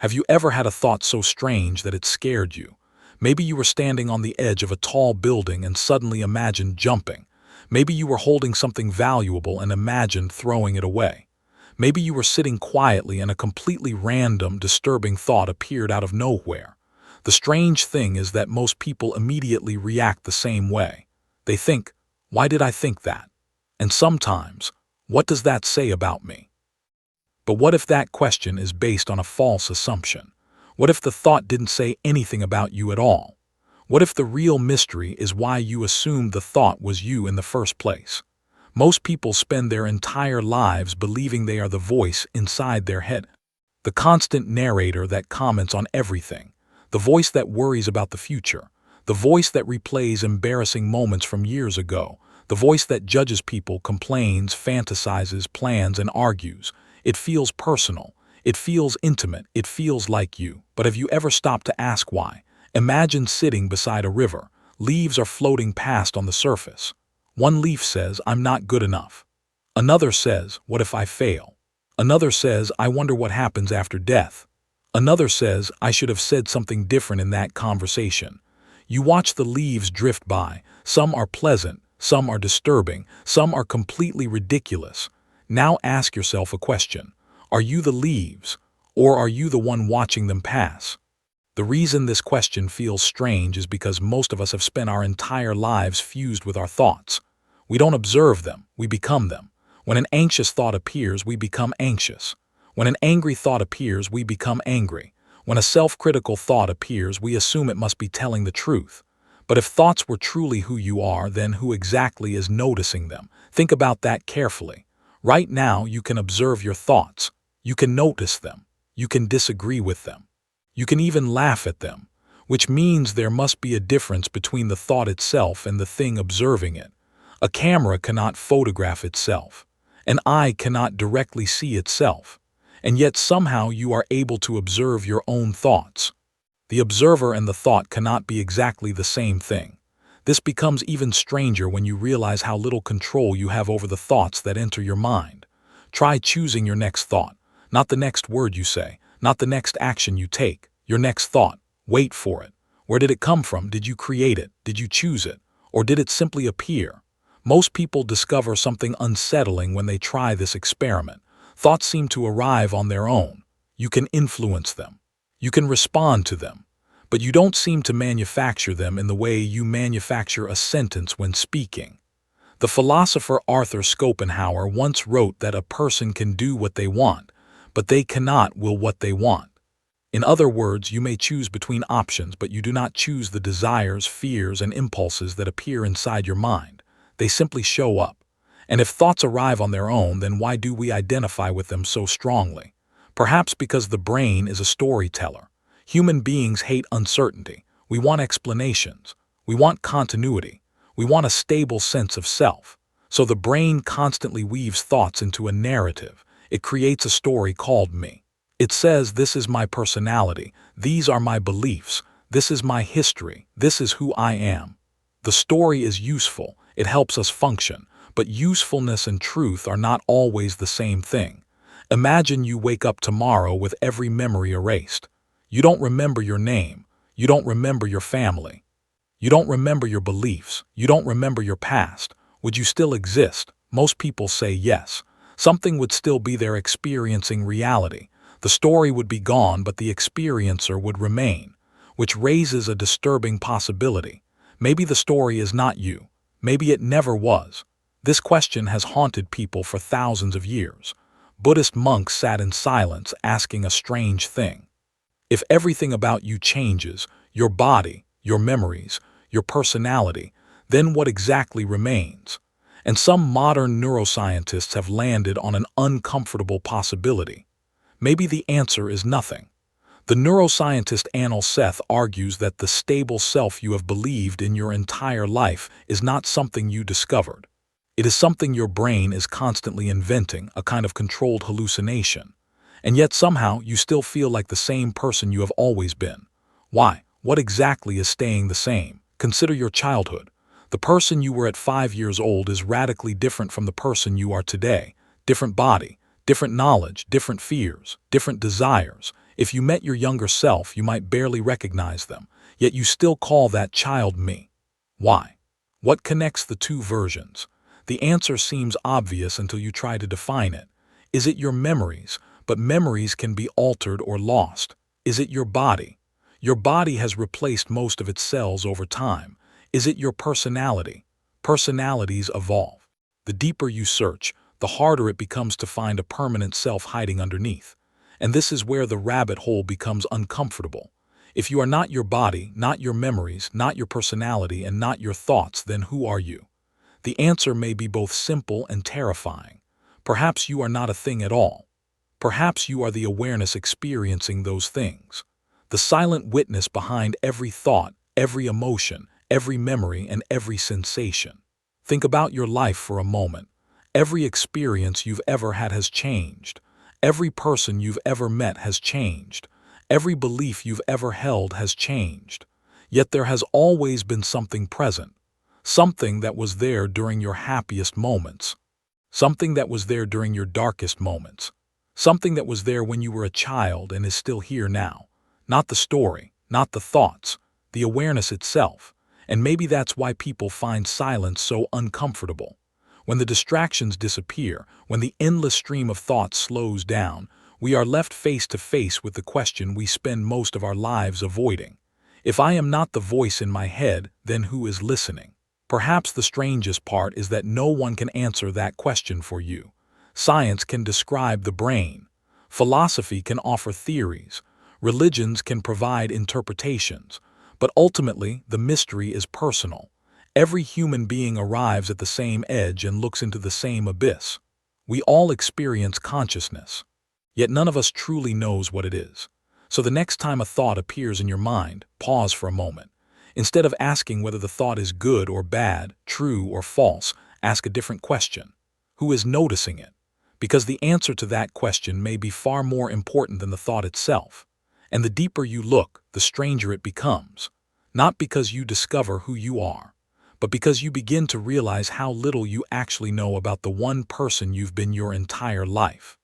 Have you ever had a thought so strange that it scared you? Maybe you were standing on the edge of a tall building and suddenly imagined jumping. Maybe you were holding something valuable and imagined throwing it away. Maybe you were sitting quietly and a completely random, disturbing thought appeared out of nowhere. The strange thing is that most people immediately react the same way. They think, "Why did I think that?" And sometimes, "What does that say about me?" But what if that question is based on a false assumption? What if the thought didn't say anything about you at all? What if the real mystery is why you assumed the thought was you in the first place? Most people spend their entire lives believing they are the voice inside their head, the constant narrator that comments on everything, the voice that worries about the future, the voice that replays embarrassing moments from years ago, the voice that judges people, complains, fantasizes, plans, and argues. It feels personal. It feels intimate. It feels like you. But have you ever stopped to ask why? Imagine sitting beside a river. Leaves are floating past on the surface. One leaf says, "I'm not good enough." Another says, "What if I fail?" Another says, "I wonder what happens after death." Another says, "I should have said something different in that conversation." You watch the leaves drift by. Some are pleasant. Some are disturbing. Some are completely ridiculous. Now ask yourself a question. Are you the leaves, or are you the one watching them pass? The reason this question feels strange is because most of us have spent our entire lives fused with our thoughts. We don't observe them, we become them. When an anxious thought appears, we become anxious. When an angry thought appears, we become angry. When a self-critical thought appears, we assume it must be telling the truth. But if thoughts were truly who you are, then who exactly is noticing them? Think about that carefully. Right now, you can observe your thoughts. You can notice them. You can disagree with them. You can even laugh at them, which means there must be a difference between the thought itself and the thing observing it. A camera cannot photograph itself. An eye cannot directly see itself. And yet somehow you are able to observe your own thoughts. The observer and the thought cannot be exactly the same thing. This becomes even stranger when you realize how little control you have over the thoughts that enter your mind. Try choosing your next thought, not the next word you say, not the next action you take, your next thought. Wait for it. Where did it come from? Did you create it? Did you choose it? Or did it simply appear? Most people discover something unsettling when they try this experiment. Thoughts seem to arrive on their own. You can influence them. You can respond to them. But you don't seem to manufacture them in the way you manufacture a sentence when speaking. The philosopher Arthur Schopenhauer once wrote that a person can do what they want, but they cannot will what they want. In other words, you may choose between options, but you do not choose the desires, fears, and impulses that appear inside your mind. They simply show up. And if thoughts arrive on their own, then why do we identify with them so strongly? Perhaps because the brain is a storyteller. Human beings hate uncertainty. We want explanations. We want continuity. We want a stable sense of self. So the brain constantly weaves thoughts into a narrative. It creates a story called me. It says, "This is my personality. These are my beliefs. This is my history. This is who I am." The story is useful. It helps us function. But usefulness and truth are not always the same thing. Imagine you wake up tomorrow with every memory erased. You don't remember your name. You don't remember your family. You don't remember your beliefs. You don't remember your past. Would you still exist? Most people say yes. Something would still be there experiencing reality. The story would be gone, but the experiencer would remain, which raises a disturbing possibility. Maybe the story is not you. Maybe it never was. This question has haunted people for thousands of years. Buddhist monks sat in silence asking a strange thing. If everything about you changes, your body, your memories, your personality, then what exactly remains? And some modern neuroscientists have landed on an uncomfortable possibility. Maybe the answer is nothing. The neuroscientist Anil Seth argues that the stable self you have believed in your entire life is not something you discovered. It is something your brain is constantly inventing, a kind of controlled hallucination. And yet somehow you still feel like the same person you have always been. Why? What exactly is staying the same? Consider your childhood. The person you were at 5 years old is radically different from the person you are today. Different body, different knowledge, different fears, different desires. If you met your younger self, you might barely recognize them, yet you still call that child me. Why? What connects the two versions? The answer seems obvious until you try to define it. Is it your memories? But memories can be altered or lost. Is it your body? Your body has replaced most of its cells over time. Is it your personality? Personalities evolve. The deeper you search, the harder it becomes to find a permanent self hiding underneath. And this is where the rabbit hole becomes uncomfortable. If you are not your body, not your memories, not your personality, and not your thoughts, then who are you? The answer may be both simple and terrifying. Perhaps you are not a thing at all. Perhaps you are the awareness experiencing those things. The silent witness behind every thought, every emotion, every memory, and every sensation. Think about your life for a moment. Every experience you've ever had has changed. Every person you've ever met has changed. Every belief you've ever held has changed. Yet there has always been something present. Something that was there during your happiest moments. Something that was there during your darkest moments. Something that was there when you were a child and is still here now. Not the story, not the thoughts, the awareness itself. And maybe that's why people find silence so uncomfortable. When the distractions disappear, when the endless stream of thoughts slows down, we are left face to face with the question we spend most of our lives avoiding. If I am not the voice in my head, then who is listening? Perhaps the strangest part is that no one can answer that question for you. Science can describe the brain. Philosophy can offer theories. Religions can provide interpretations. But ultimately, the mystery is personal. Every human being arrives at the same edge and looks into the same abyss. We all experience consciousness, yet none of us truly knows what it is. So the next time a thought appears in your mind, pause for a moment. Instead of asking whether the thought is good or bad, true or false, ask a different question. Who is noticing it? Because the answer to that question may be far more important than the thought itself. And the deeper you look, the stranger it becomes. Not because you discover who you are, but because you begin to realize how little you actually know about the one person you've been your entire life.